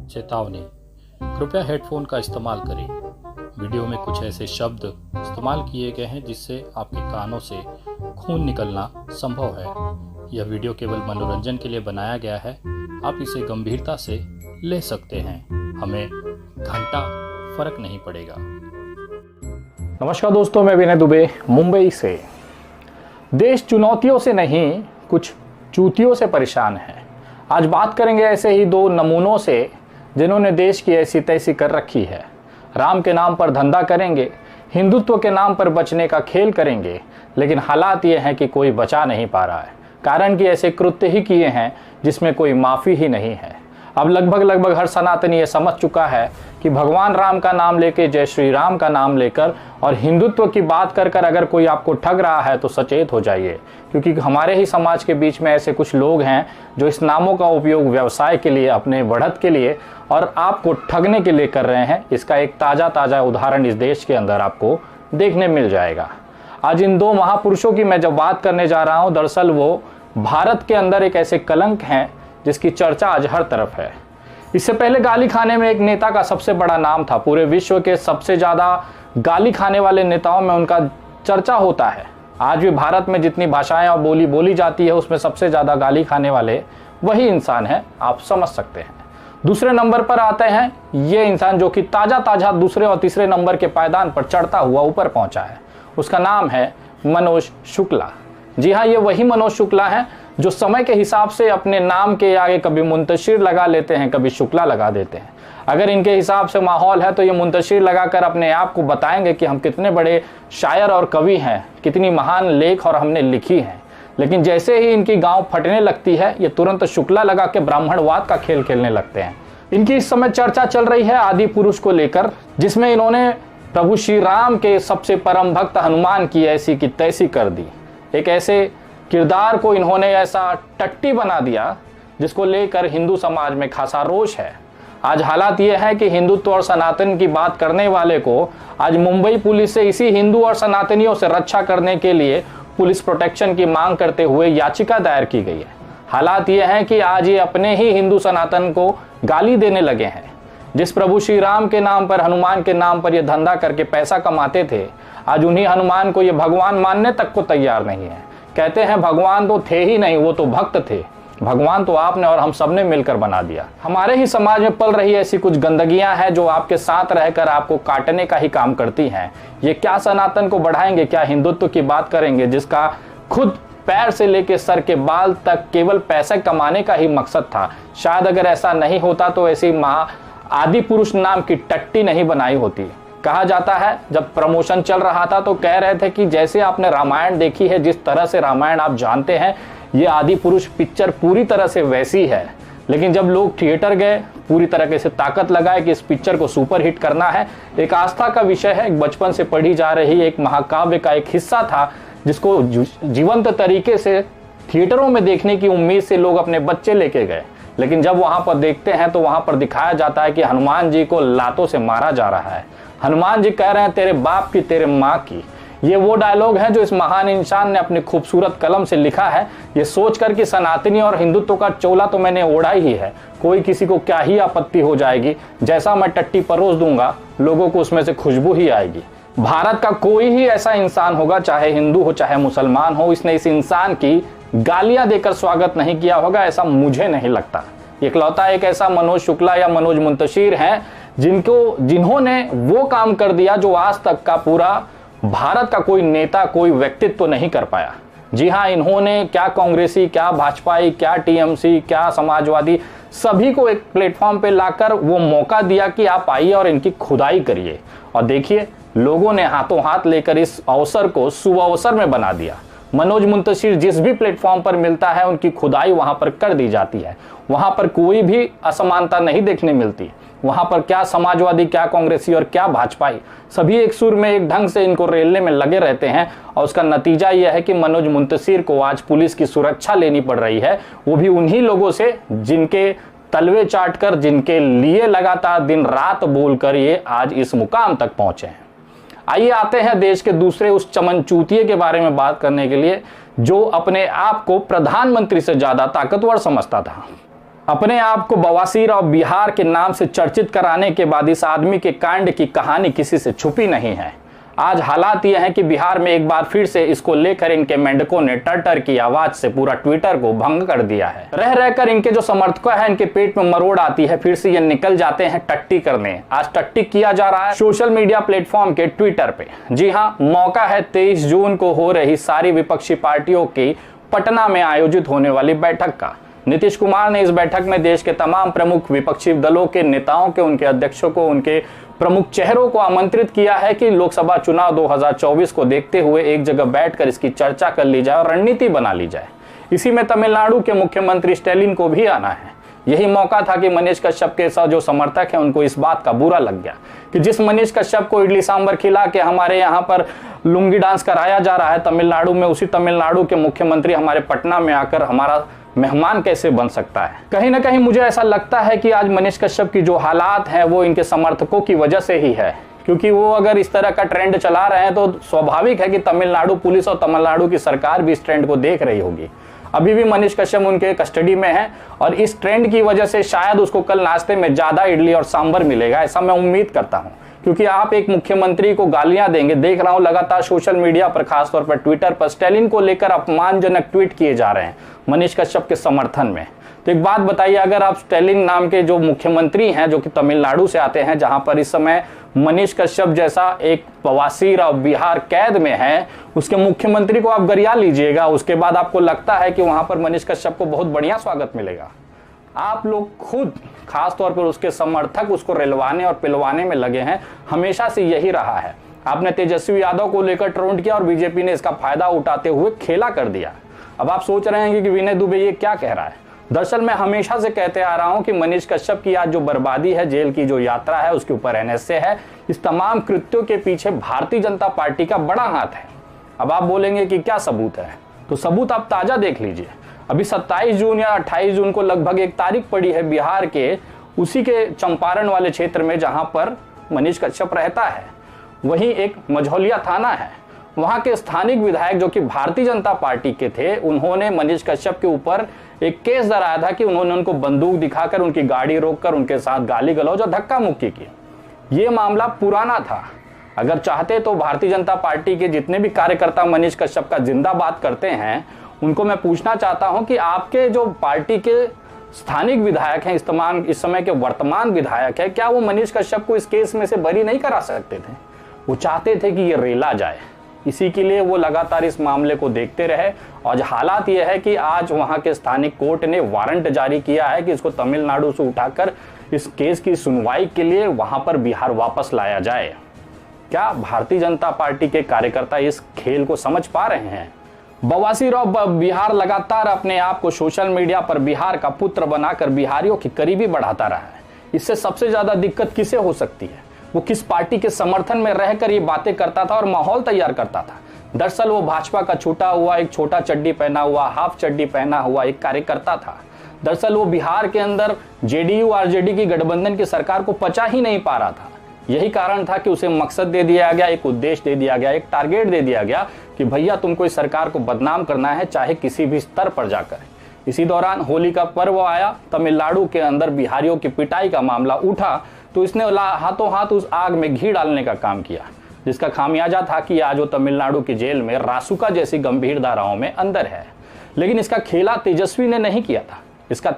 चेतावनी, कृपया हेडफोन का इस्तेमाल करें। वीडियो में कुछ ऐसे शब्द इस्तेमाल किए गए हैं जिससे आपके कानों से खून निकलना संभव है। यह वीडियो केवल मनोरंजन के लिए बनाया गया है। आप इसे गंभीरता से ले सकते हैं। हमें घंटा फर्क नहीं पड़ेगा। नमस्कार दोस्तों, मैं विनय दुबे मुंबई से। देश चुनौतियों से नहीं, कुछ चूतियों से परेशान है। आज बात करेंगे ऐसे ही दो नमूनों से जिन्होंने देश की ऐसी तैसी कर रखी है। राम के नाम पर धंधा करेंगे, हिंदुत्व के नाम पर बचने का खेल करेंगे, लेकिन हालात ये हैं कि कोई बचा नहीं पा रहा है। कारण कि ऐसे कृत्य ही किए हैं जिसमें कोई माफ़ी ही नहीं है। अब लगभग हर सनातनी ये समझ चुका है कि भगवान राम का नाम लेके, जय श्री राम का नाम लेकर और हिंदुत्व की बात कर अगर कोई आपको ठग रहा है तो सचेत हो जाइए, क्योंकि हमारे ही समाज के बीच में ऐसे कुछ लोग हैं जो इस नामों का उपयोग व्यवसाय के लिए, अपने बढ़त के लिए और आपको ठगने के लिए कर रहे हैं। इसका एक ताज़ा उदाहरण इस देश के अंदर आपको देखने मिल जाएगा। आज इन दो महापुरुषों की मैं जब बात करने जा रहा हूँ, दरअसल वो भारत के अंदर एक ऐसे कलंक हैं जिसकी चर्चा आज हर तरफ है। इससे पहले गाली खाने में एक नेता का सबसे बड़ा नाम था। पूरे विश्व के सबसे ज़्यादा गाली खाने वाले नेताओं में उनका चर्चा होता है। आज भी भारत में जितनी भाषाएं और बोली बोली जाती है उसमें सबसे ज़्यादा गाली खाने वाले वही इंसान हैं, आप समझ सकते हैं। दूसरे नंबर पर आते हैं ये इंसान जो कि ताज़ा दूसरे और तीसरे नंबर के पायदान पर चढ़ता हुआ ऊपर पहुंचा है। उसका नाम है मनोज शुक्ला। जी हाँ, ये वही मनोज शुक्ला हैं जो समय के हिसाब से अपने नाम के आगे कभी मुंतशिर लगा लेते हैं, कभी शुक्ला लगा देते हैं। अगर इनके हिसाब से माहौल है तो ये मुंतशिर लगाकर अपने आप को बताएंगे कि हम कितने बड़े शायर और कवि हैं, कितनी महान लेख और हमने लिखी हैं। लेकिन जैसे ही इनकी गांव फटने लगती है ये तुरंत शुक्ला लगा के ब्राह्मणवाद का खेल खेलने लगते हैं। इनकी इस समय चर्चा चल रही है आदि पुरुष को लेकर, जिसमें इन्होंने प्रभु श्री राम के सबसे परम भक्त हनुमान की ऐसी की तैसी कर दी। एक ऐसे किरदार को इन्होंने ऐसा टट्टी बना दिया जिसको लेकर हिंदू समाज में खासा रोष है। आज हालात ये है कि हिंदुत्व और सनातन की बात करने वाले को आज मुंबई पुलिस से इसी हिंदू और सनातनियों से रक्षा करने के लिए पुलिस प्रोटेक्शन की मांग करते हुए याचिका दायर की गई है। हालात ये है कि आज ये अपने ही हिंदू सनातन को गाली देने लगे हैं। जिस प्रभु श्री राम के नाम पर, हनुमान के नाम पर ये धंधा करके पैसा कमाते थे, आज उन्हीं हनुमान को ये भगवान मानने तक को तैयार नहीं है। कहते हैं भगवान तो थे ही नहीं, वो तो भक्त थे। भगवान तो आपने और हम सबने मिलकर बना दिया। हमारे ही समाज में पल रही ऐसी कुछ गंदगियां हैं जो आपके साथ रहकर आपको काटने का ही काम करती हैं। ये क्या सनातन को बढ़ाएंगे, क्या हिंदुत्व की बात करेंगे जिसका खुद पैर से लेकर सर के बाल तक केवल पैसे कमाने का ही मकसद था। शायद अगर ऐसा नहीं होता तो ऐसी आदि पुरुष नाम की टट्टी नहीं बनाई होती। कहा जाता है जब प्रमोशन चल रहा था तो कह रहे थे कि जैसे आपने रामायण देखी है, जिस तरह से रामायण आप जानते हैं, ये आदि पुरुष पिक्चर पूरी तरह से वैसी है। लेकिन जब लोग थिएटर गए, पूरी तरह से ताकत लगाए कि इस पिक्चर को सुपर हिट करना है। एक आस्था का विषय है, एक बचपन से पढ़ी जा रही एक महाकाव्य का एक हिस्सा था जिसको जीवंत तरीके से थिएटरों में देखने की उम्मीद से लोग अपने बच्चे लेके गए। लेकिन जब वहां पर देखते हैं तो वहां पर दिखाया जाता है कि हनुमान जी को लातों से मारा जा रहा है। हनुमान जी कह रहे हैं तेरे बाप की, तेरे माँ की। ये वो डायलॉग है जो इस महान इंसान ने अपनी खूबसूरत कलम से लिखा है, ये सोचकर कि सनातनी और हिंदुत्व का चोला तो मैंने ओढ़ा ही है, कोई किसी को क्या ही आपत्ति हो जाएगी। जैसा मैं टट्टी परोस दूंगा लोगों को उसमें से खुशबू ही आएगी। भारत का कोई ही ऐसा इंसान होगा, चाहे हिंदू हो चाहे मुसलमान हो, इसने इस इंसान की गालियां देकर स्वागत नहीं किया होगा, ऐसा मुझे नहीं लगता। इकलौता एक ऐसा मनोज शुक्ला या मनोज मुंतशिर हैं जिन्होंने वो काम कर दिया जो आज तक का पूरा भारत का कोई नेता, कोई व्यक्तित्व तो नहीं कर पाया। जी हाँ, इन्होंने क्या कांग्रेसी, क्या भाजपाई, क्या टीएमसी, क्या समाजवादी, सभी को एक प्लेटफॉर्म पे लाकर वो मौका दिया कि आप आइए और इनकी खुदाई करिए। और देखिए, लोगों ने हाथों हाथ लेकर इस अवसर को सुअवसर में बना दिया। मनोज मुंतशिर जिस भी प्लेटफॉर्म पर मिलता है उनकी खुदाई वहां पर कर दी जाती है। वहां पर कोई भी असमानता नहीं देखने मिलती। वहां पर क्या समाजवादी, क्या कांग्रेसी और क्या भाजपाई, सभी एक सुर में एक ढंग से इनको रेलने में लगे रहते हैं। और उसका नतीजा यह है कि मनोज मुंतशिर को आज पुलिस की सुरक्षा लेनी पड़ रही है, वो भी उन्हीं लोगों से जिनके तलवे चाटकर, जिनके लिए लगातार दिन रात बोलकर ये आज इस मुकाम तक पहुंचे हैं। आइए आते हैं देश के दूसरे उस चमनचूतिये के बारे में बात करने के लिए जो अपने आप को प्रधानमंत्री से ज्यादा ताकतवर समझता था। अपने आप को बवासीर और बिहार के नाम से चर्चित कराने के बाद इस आदमी के कांड की कहानी किसी से छुपी नहीं है। आज हालात यह है कि बिहार में एक बार फिर से इसको लेकर इनके मेंढकों ने टर की आवाज से पूरा ट्विटर को भंग कर दिया है। रह रहकर इनके जो समर्थक हैं इनके पेट में मरोड़ आती है, फिर से ये निकल जाते हैं टट्टी करने। आज टट्टी किया जा रहा है सोशल मीडिया प्लेटफॉर्म के ट्विटर पे। जी हाँ, मौका है 23 जून को हो रही सारी विपक्षी पार्टियों की पटना में आयोजित होने वाली बैठक का। नीतीश कुमार ने इस बैठक में देश के तमाम प्रमुख विपक्षी दलों के नेताओं के, उनके अध्यक्षों को, उनके प्रमुख चेहरों को आमंत्रित किया है कि लोकसभा चुनाव 2024 को देखते हुए एक जगह बैठकर इसकी चर्चा कर ली जाए और रणनीति बना ली जाए। इसी में तमिलनाडु के मुख्यमंत्री स्टैलिन को भी आना है। यही मौका था कि मनीष कश्यप के साथ जो समर्थक हैं उनको इस बात का बुरा लग गया कि जिस मनीष कश्यप को इडली सांभर खिला के हमारे यहाँ पर लुंगी डांस कराया जा रहा है तमिलनाडु में, उसी तमिलनाडु के मुख्यमंत्री हमारे पटना में आकर हमारा मेहमान कैसे बन सकता है। कहीं ना कहीं मुझे ऐसा लगता है कि आज मनीष कश्यप की जो हालात हैं वो इनके समर्थकों की वजह से ही है, क्योंकि वो अगर इस तरह का ट्रेंड चला रहे हैं तो स्वाभाविक है कि तमिलनाडु पुलिस और तमिलनाडु की सरकार भी इस ट्रेंड को देख रही होगी। अभी भी मनीष कश्यप उनके कस्टडी में है और इस ट्रेंड की वजह से शायद उसको कल नाश्ते में ज्यादा इडली और सांभर मिलेगा, ऐसा मैं उम्मीद करता हूं। क्योंकि आप एक मुख्यमंत्री को गालियां देंगे, देख रहा हूं लगातार सोशल मीडिया पर, खासतौर पर ट्विटर पर स्टैलिन को लेकर अपमानजनक ट्वीट किए जा रहे हैं मनीष कश्यप के समर्थन में। तो एक बात बताइए, अगर आप स्टैलिन नाम के जो मुख्यमंत्री हैं जो कि तमिलनाडु से आते हैं, जहां पर इस समय मनीष कश्यप जैसा एक बवासीर और बिहार कैद में है, उसके मुख्यमंत्री को आप गरिया लीजिएगा, उसके बाद आपको लगता है कि वहां पर मनीष कश्यप को बहुत बढ़िया स्वागत मिलेगा। आप लोग खुद, खास तौर पर उसके समर्थक, उसको रिलवाने और पिलवाने में लगे हैं। हमेशा से यही रहा है। आपने तेजस्वी यादव को लेकर ट्रोल किया और बीजेपी ने इसका फायदा उठाते हुए खेला कर दिया। अब आप सोच रहे हैं कि विनय दुबे ये क्या कह रहा है। दरअसल मैं हमेशा से कहते आ रहा हूं कि मनीष कश्यप की आज जो बर्बादी है, जेल की जो यात्रा है, उसके ऊपर एनएसए है। इस तमाम कृत्यों के पीछे भारतीय जनता पार्टी का बड़ा हाथ है। अब आप बोलेंगे कि क्या सबूत है, तो सबूत आप ताजा देख लीजिए। अभी 27 जून या 28 जून को लगभग एक तारीख पड़ी है बिहार के उसी के चंपारण वाले क्षेत्र में जहां पर मनीष कश्यप रहता है। वहीं एक मझौलिया थाना है, वहां के स्थानिक विधायक जो कि भारतीय जनता पार्टी के थे, उन्होंने मनीष कश्यप के ऊपर एक केस दर्राया था कि उन्होंने उनको बंदूक दिखाकर उनकी गाड़ी रोककर उनके साथ गाली गलौज और धक्का मुक्की की। ये मामला पुराना था। अगर चाहते तो भारतीय जनता पार्टी के जितने भी कार्यकर्ता मनीष कश्यप का जिंदाबाद करते हैं, उनको मैं पूछना चाहता हूं कि आपके जो पार्टी के स्थानिक विधायक हैं, इस समय के वर्तमान विधायक है, क्या वो मनीष कश्यप को इस केस में से बरी नहीं करा सकते थे? वो चाहते थे कि ये रेला जाए, इसी के लिए वो लगातार इस मामले को देखते रहे। और हालात ये है कि आज वहां के स्थानिक कोर्ट ने वारंट जारी किया है कि इसको तमिलनाडु से उठाकर इस केस की सुनवाई के लिए वहां पर बिहार वापस लाया जाए। क्या भारतीय जनता पार्टी के कार्यकर्ता इस खेल को समझ पा रहे हैं? बवासीर और बिहार लगातार अपने आप को सोशल मीडिया पर बिहार का पुत्र बनाकर बिहारियों की करीबी बढ़ाता रहा है। इससे सबसे ज्यादा दिक्कत किसे हो सकती है? वो किस पार्टी के समर्थन में रहकर ये बातें करता था और माहौल तैयार करता था। दरअसल वो भाजपा का छूटा हुआ, एक छोटा चड्डी पहना हुआ, हाफ चड्डी पहना हुआ एक कार्यकर्ता था। दरअसल वो बिहार के अंदर जेडीयू आरजेडी की गठबंधन की सरकार को पचा ही नहीं पा रहा था। यही कारण था कि उसे मकसद दे दिया गया, एक उद्देश्य दे दिया गया, एक टारगेट दे दिया गया कि भैया तुमको इस सरकार को बदनाम करना है, चाहे किसी भी स्तर पर जाकर। इसी दौरान होली का पर्व आया, तमिलनाडु के अंदर बिहारियों की पिटाई का मामला उठा, तो इसने हाथों हाथ उस आग में घी डालने का काम किया, जिसका खामियाजा था कि आज वो तमिलनाडु की जेल में रासुका जैसी गंभीर धाराओं में अंदर है। लेकिन इसका खेला तेजस्वी ने नहीं किया था, इसका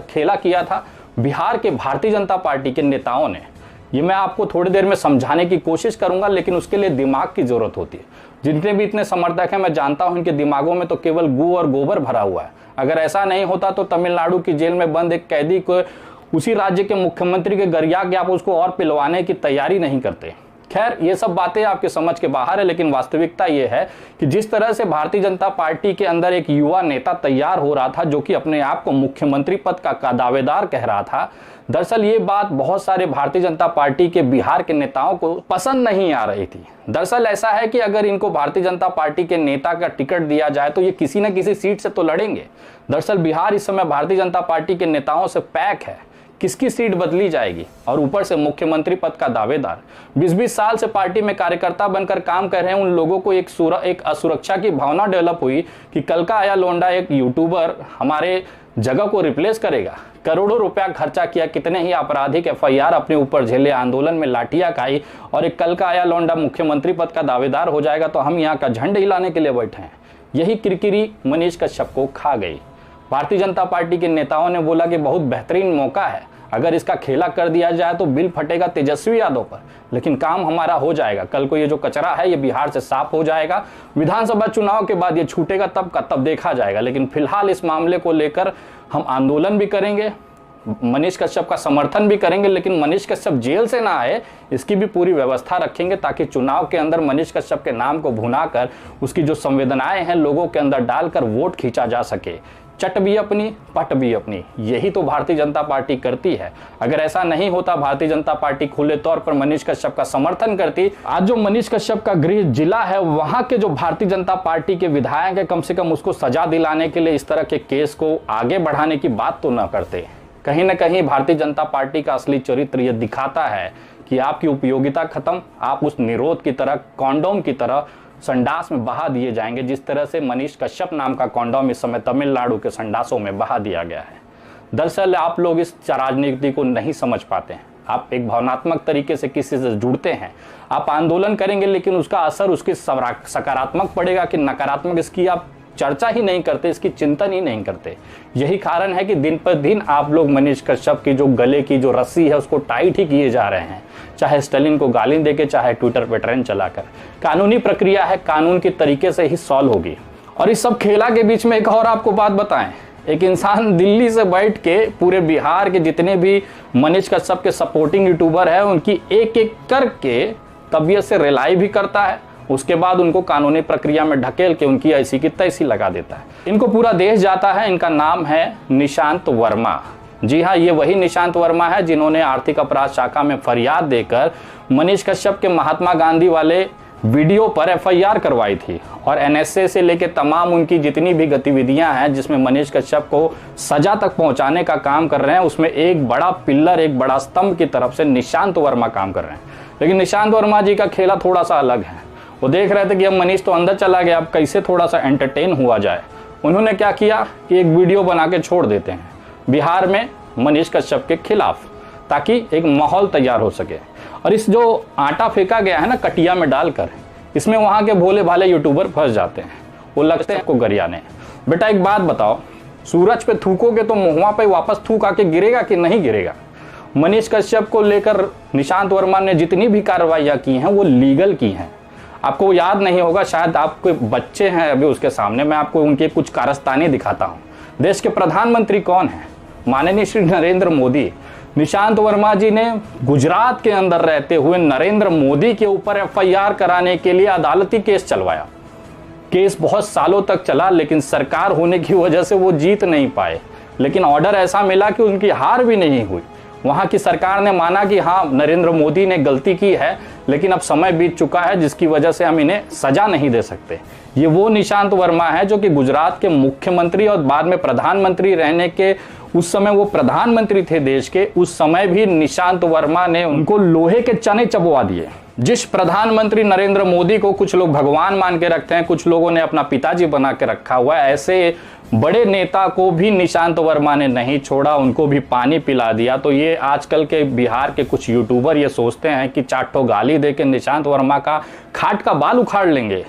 खेला किया था बिहार के भारतीय जनता पार्टी के नेताओं ने। ये मैं आपको थोड़ी देर में समझाने की कोशिश करूंगा, लेकिन उसके लिए दिमाग की जरूरत होती है। जितने भी इतने समर्थक हैं, मैं जानता हूं इनके दिमागों में तो केवल गू और गोबर भरा हुआ है। अगर ऐसा नहीं होता तो तमिलनाडु की जेल में बंद एक कैदी को उसी राज्य के मुख्यमंत्री के गरिया के आप उसको और पिलवाने की तैयारी नहीं करते। खैर, ये सब बातें आपके समझ के बाहर है, लेकिन वास्तविकता ये है कि जिस तरह से भारतीय जनता पार्टी के अंदर एक युवा नेता तैयार हो रहा था जो कि अपने आप को मुख्यमंत्री पद का दावेदार कह रहा था, दरअसल ये बात बहुत सारे भारतीय जनता पार्टी के बिहार के नेताओं को पसंद नहीं आ रही थी। दरअसल ऐसा है कि अगर इनको भारतीय जनता पार्टी के नेता का टिकट दिया जाए तो ये किसी न किसी सीट से तो लड़ेंगे। दरअसल बिहार इस समय भारतीय जनता पार्टी के नेताओं से पैक है, किसकी सीट बदली जाएगी, और ऊपर से मुख्यमंत्री पद का दावेदार। 20-20 साल से पार्टी में कार्यकर्ता बनकर काम कर रहे हैं उन लोगों को एक असुरक्षा की भावना डेवलप हुई कि कल का आया लोंडा एक यूट्यूबर हमारे जगह को रिप्लेस करेगा? करोड़ों रुपया खर्चा किया, कितने ही आपराधिक एफआईआर अपने ऊपर झेले, आंदोलन में लाठियां खाई, और एक कल का आया लौंडा मुख्यमंत्री पद का दावेदार हो जाएगा तो हम यहाँ का झंडा हिलाने के लिए बैठे हैं। यही किरकिरी मनीष कश्यप को खा गई। भारतीय जनता पार्टी के नेताओं ने बोला कि बहुत बेहतरीन मौका है, अगर इसका खेला कर दिया जाए तो बिल फटेगा तेजस्वी यादव पर, लेकिन काम हमारा हो जाएगा। कल को ये जो कचरा है ये बिहार से साफ हो जाएगा, विधानसभा चुनाव के बाद ये छूटेगा तब का तब देखा जाएगा। लेकिन फिलहाल इस मामले को लेकर हम आंदोलन भी करेंगे, मनीष कश्यप का समर्थन भी करेंगे, लेकिन मनीष कश्यप जेल से ना आए इसकी भी पूरी व्यवस्था रखेंगे, ताकि चुनाव के अंदर मनीष कश्यप के नाम को भुनाकर उसकी जो संवेदनाएं हैं लोगों के अंदर डालकर वोट खींचा जा सके। चट भी अपनी पट भी अपनी, यही तो भारतीय जनता पार्टी करती है। अगर ऐसा नहीं होता, भारतीय जनता पार्टी खुले तौर पर मनीष कश्यप का समर्थन करती, आज जो मनीष कश्यप का गृह जिला है वहां के जो भारतीय जनता पार्टी के विधायक है, कम से कम उसको सजा दिलाने के लिए इस तरह के केस को आगे बढ़ाने की बात तो न करते। कहीं ना कहीं भारतीय जनता पार्टी का असली चरित्र यह दिखाता है कि आपकी उपयोगिता खत्म, आप उस निरोध की तरह, कॉन्डोम की तरह संडास में बहा दिए जाएंगे, जिस तरह से मनीष कश्यप नाम का कॉन्डोम इस समय तमिलनाडु के संडासों में बहा दिया गया है। दरअसल आप लोग इस राजनीति को नहीं समझ पाते हैं। आप एक भावनात्मक तरीके से किसी से जुड़ते हैं, आप आंदोलन करेंगे, लेकिन उसका असर उसकी सकारात्मक पड़ेगा कि नकारात्मक, इसकी आप चर्चा ही नहीं करते, इसकी चिंतन ही नहीं करते। यही कारण है कि दिन पर दिन आप लोग मनीष कश्यप की जो गले की जो रस्सी है उसको टाइट ही किए जा रहे हैं, चाहे स्टालिन को गाली देके, चाहे ट्विटर पर ट्रेंड चलाकर। कानूनी प्रक्रिया है, कानून के तरीके से ही सॉल्व होगी। और इस सब खेला के बीच में एक और आपको बात बताएं, एक इंसान दिल्ली से बैठ के पूरे बिहार के जितने भी मनीष कश्यप के सपोर्टिंग यूट्यूबर है उनकी एक एक करके तबीयत से रिलाई भी करता है, उसके बाद उनको कानूनी प्रक्रिया में ढकेल के उनकी ऐसी की तैसी लगा देता है। इनको पूरा देश जाता है। इनका नाम है निशांत वर्मा। जी हाँ, ये वही निशांत वर्मा है जिन्होंने आर्थिक अपराध शाखा में फरियाद देकर मनीष कश्यप के महात्मा गांधी वाले वीडियो पर एफआईआर करवाई थी, और एनएसए से लेकर तमाम उनकी जितनी भी गतिविधियां हैं जिसमें मनीष कश्यप को सजा तक पहुंचाने का काम कर रहे हैं, उसमें एक बड़ा पिल्लर, एक बड़ा स्तंभ की तरफ से निशांत वर्मा काम कर रहे हैं। लेकिन निशांत वर्मा जी का खेला थोड़ा सा अलग है। वो देख रहे थे कि अब मनीष तो अंदर चला गया, अब कैसे थोड़ा सा एंटरटेन हुआ जाए। उन्होंने क्या किया कि एक वीडियो बना के छोड़ देते हैं बिहार में मनीष कश्यप के खिलाफ, ताकि एक माहौल तैयार हो सके। और इस जो आटा फेंका गया है ना कटिया में डालकर, इसमें वहाँ के भोले भाले यूट्यूबर फंस जाते हैं, वो लगते हैं आपको गरियाने। बेटा एक बात बताओ, सूरज पे थूकोगे तो मुँहवा पे वापस थूक आके गिरेगा कि नहीं गिरेगा? मनीष कश्यप को लेकर निशांत वर्मा ने जितनी भी कार्रवाइयाँ की हैं वो लीगल की हैं। आपको याद नहीं होगा, शायद आपके बच्चे हैं अभी उसके सामने, मैं आपको उनके कुछ कारस्तानी दिखाता हूँ। देश के प्रधानमंत्री कौन है? माननीय श्री नरेंद्र मोदी। निशांत वर्मा जी ने गुजरात के अंदर रहते हुए नरेंद्र मोदी के ऊपर एफआईआर कराने के लिए अदालती केस चलवाया। केस बहुत सालों तक चला, लेकिन सरकार होने की वजह से वो जीत नहीं पाए। लेकिन ऑर्डर ऐसा मिला कि उनकी हार भी नहीं हुई। वहाँ की सरकार ने माना कि हाँ नरेंद्र मोदी ने गलती की है, लेकिन अब समय बीत चुका है जिसकी वजह से हम इन्हें सजा नहीं दे सकते। ये वो निशांत वर्मा है जो कि गुजरात के मुख्यमंत्री और बाद में प्रधानमंत्री रहने के, उस समय वो प्रधानमंत्री थे देश के, उस समय भी निशांत वर्मा ने उनको लोहे के चने चबवा दिए। जिस प्रधानमंत्री नरेंद्र मोदी को कुछ लोग भगवान मान के रखते हैं, कुछ लोगों ने अपना पिताजी बना के रखा हुआ है, ऐसे बड़े नेता को भी निशांत वर्मा ने नहीं छोड़ा, उनको भी पानी पिला दिया। तो ये आजकल के बिहार के कुछ यूट्यूबर ये सोचते हैं कि चाटो गाली दे के निशांत वर्मा का खाट का बाल उखाड़ लेंगे।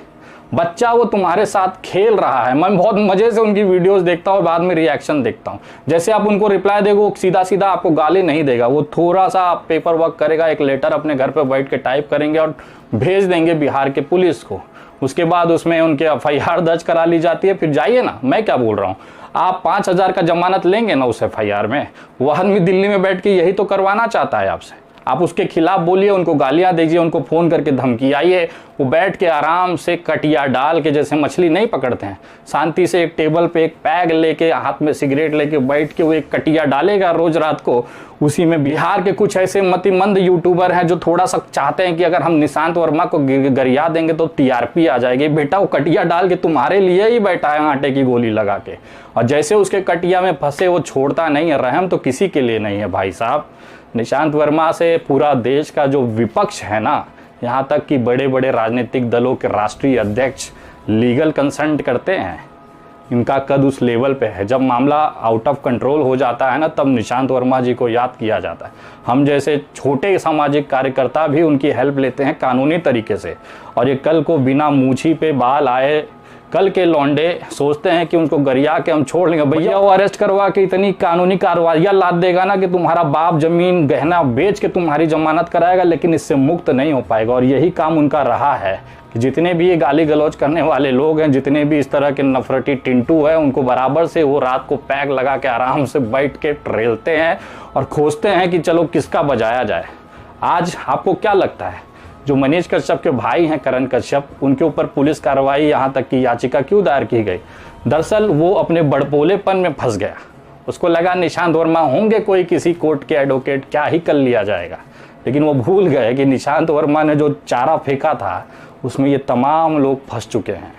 बच्चा वो तुम्हारे साथ खेल रहा है। मैं बहुत मजे से उनकी वीडियोस देखता हूँ और बाद में रिएक्शन देखता हूँ। जैसे आप उनको रिप्लाई देगा वो सीधा सीधा आपको गाली नहीं देगा, वो थोड़ा सा पेपर वर्क करेगा, एक लेटर अपने घर पे बैठ के टाइप करेंगे और भेज देंगे बिहार के पुलिस को। उसके बाद उसमें उनके एफआईआर दर्ज करा ली जाती है। फिर जाइए ना, मैं क्या बोल रहा हूँ, आप 5,000 का जमानत लेंगे ना उस एफआईआर में। वो आदमी दिल्ली में बैठ के यही तो करवाना चाहता है आपसे। आप उसके खिलाफ बोलिए, उनको गालियां दीजिए, उनको फ़ोन करके धमकियाइए। वो बैठ के आराम से कटिया डाल के, जैसे मछली नहीं पकड़ते हैं, शांति से एक टेबल पे एक पैग लेके, हाथ में सिगरेट लेके बैठ के वो एक कटिया डालेगा रोज रात को। उसी में बिहार के कुछ ऐसे मतिमंद यूट्यूबर हैं जो थोड़ा सा चाहते हैं कि अगर हम निशांत वर्मा को गरिया देंगे तो टीआरपी आ जाएगी। बेटा वो कटिया डाल के तुम्हारे लिए ही बैठा है आटे की गोली लगा के, और जैसे उसके कटिया में फंसे वो छोड़ता नहीं है। रहम तो किसी के लिए नहीं है भाई साहब। निशांत वर्मा से पूरा देश का जो विपक्ष है ना, यहाँ तक कि बड़े बड़े राजनीतिक दलों के राष्ट्रीय अध्यक्ष लीगल कंसल्ट करते हैं। इनका कद उस लेवल पे है। जब मामला आउट ऑफ कंट्रोल हो जाता है ना, तब निशांत वर्मा जी को याद किया जाता है। हम जैसे छोटे सामाजिक कार्यकर्ता भी उनकी हेल्प लेते हैं कानूनी तरीके से, और ये कल को बिना मूछी पे बाल आए कल के लौंडे सोचते हैं कि उनको गरिया के हम छोड़ लेंगे। भैया वो अरेस्ट करवा के इतनी कानूनी कार्रवाइयाँ लाद देगा ना कि तुम्हारा बाप जमीन गहना बेच के तुम्हारी जमानत कराएगा, लेकिन इससे मुक्त नहीं हो पाएगा। और यही काम उनका रहा है कि जितने भी ये गाली गलौज करने वाले लोग हैं, जितने भी इस तरह के नफरती टिंटू है, उनको बराबर से वो रात को पैक लगा के आराम से बैठ के ट्रेलते हैं और खोजते हैं कि चलो किसका बजाया जाए। आज आपको क्या लगता है, जो मनीष कश्यप के भाई हैं करण कश्यप, उनके ऊपर पुलिस कार्रवाई यहाँ तक की याचिका क्यों दायर की गई? दरअसल वो अपने बड़पोलेपन में फंस गया। उसको लगा निशांत वर्मा होंगे कोई किसी कोर्ट के एडवोकेट, क्या ही कर लिया जाएगा। लेकिन वो भूल गए कि निशांत वर्मा ने जो चारा फेंका था उसमें ये तमाम लोग फंस चुके हैं।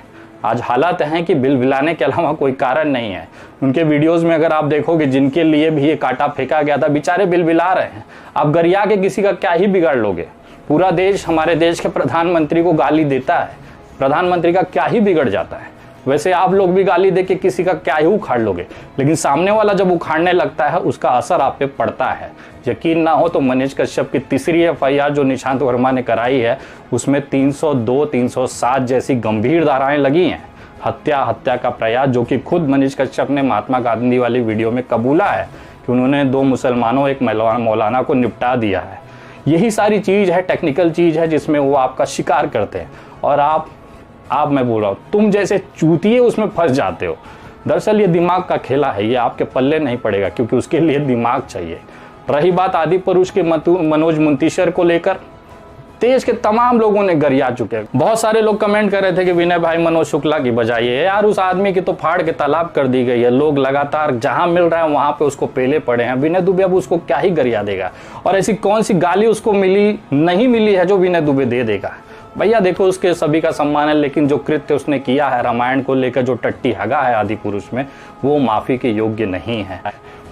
आज हालात हैं कि बिल बिलाने के अलावा कोई कारण नहीं है। उनके वीडियोस में अगर आप देखोगे, जिनके लिए भी ये कांटा फेंका गया था, बेचारे बिल बिला रहे हैं। आप गरिया के किसी का क्या ही बिगाड़ लोगे? पूरा देश हमारे देश के प्रधानमंत्री को गाली देता है, प्रधानमंत्री का क्या ही बिगड़ जाता है? वैसे आप लोग भी गाली दे के किसी का क्या ही उखाड़ लोगे, लेकिन सामने वाला जब उखाड़ने लगता है उसका असर आप पे पड़ता है। यकीन ना हो तो मनीष कश्यप की तीसरी एफआईआर जो निशांत वर्मा ने कराई है, उसमें 302, 307 जैसी गंभीर धाराएं लगी हैं। हत्या का प्रयास, जो कि खुद मनीष कश्यप ने महात्मा गांधी वाली वीडियो में कबूला है कि उन्होंने 2 मुसलमानों, एक मौलाना को निपटा दिया है। यही सारी चीज़ है, टेक्निकल चीज़ है, जिसमें वो आपका शिकार करते हैं और आप मैं बोल रहा हूँ, तुम जैसे चूतिए उसमें फंस जाते हो। दरअसल ये दिमाग का खेला है, ये आपके पल्ले नहीं पड़ेगा, क्योंकि उसके लिए दिमाग चाहिए। रही बात आदि पुरुष के मनोज मुंतीशर को लेकर, देश के तमाम लोगों ने गरिया चुके हैं। बहुत सारे लोग कमेंट कर रहे थे कि विनय भाई मनोज शुक्ला की बजाइए। यार उस आदमी की तो फाड़ के तालाब कर दी गई है। लोग लगातार जहां मिल रहा है वहां पे उसको पेले पड़े हैं। विनय दुबे अब उसको क्या ही गरिया देगा, और ऐसी कौन सी गाली उसको नहीं मिली है जो विनय दुबे दे देगा? भैया देखो, उसके सभी का सम्मान है, लेकिन जो कृत्य उसने किया है रामायण को लेकर, जो टट्टी हगा है आदि पुरुष में, वो माफी के योग्य नहीं है।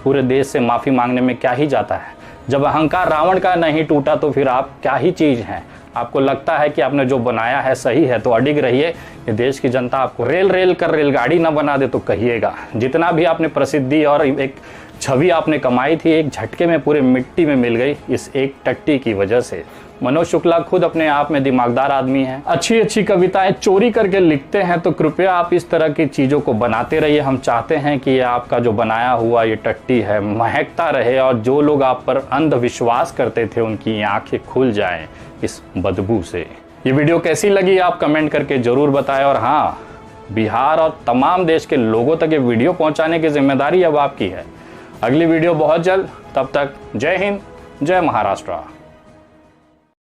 पूरे देश से माफी मांगने में क्या ही जाता है? जब अहंकार रावण का नहीं टूटा तो फिर आप क्या ही चीज हैं? आपको लगता है कि आपने जो बनाया है सही है तो अडिग रहिए। ये देश की जनता आपको रेल कर रेलगाड़ी ना बना दे तो कहिएगा। जितना भी आपने प्रसिद्धि और एक छवि आपने कमाई थी, एक झटके में पूरे मिट्टी में मिल गई इस एक टट्टी की वजह से। मनोज शुक्ला खुद अपने आप में दिमागदार आदमी हैं, अच्छी कविताएं चोरी करके लिखते हैं, तो कृपया आप इस तरह की चीज़ों को बनाते रहिए। हम चाहते हैं कि ये आपका जो बनाया हुआ ये टट्टी है महकता रहे, और जो लोग आप पर अंधविश्वास करते थे उनकी आंखें खुल जाएं इस बदबू से। ये वीडियो कैसी लगी आप कमेंट करके ज़रूर बताएं, और हाँ, बिहार और तमाम देश के लोगों तक ये वीडियो पहुँचाने की जिम्मेदारी अब आपकी है। अगली वीडियो बहुत जल्द, तब तक जय हिंद, जय महाराष्ट्र।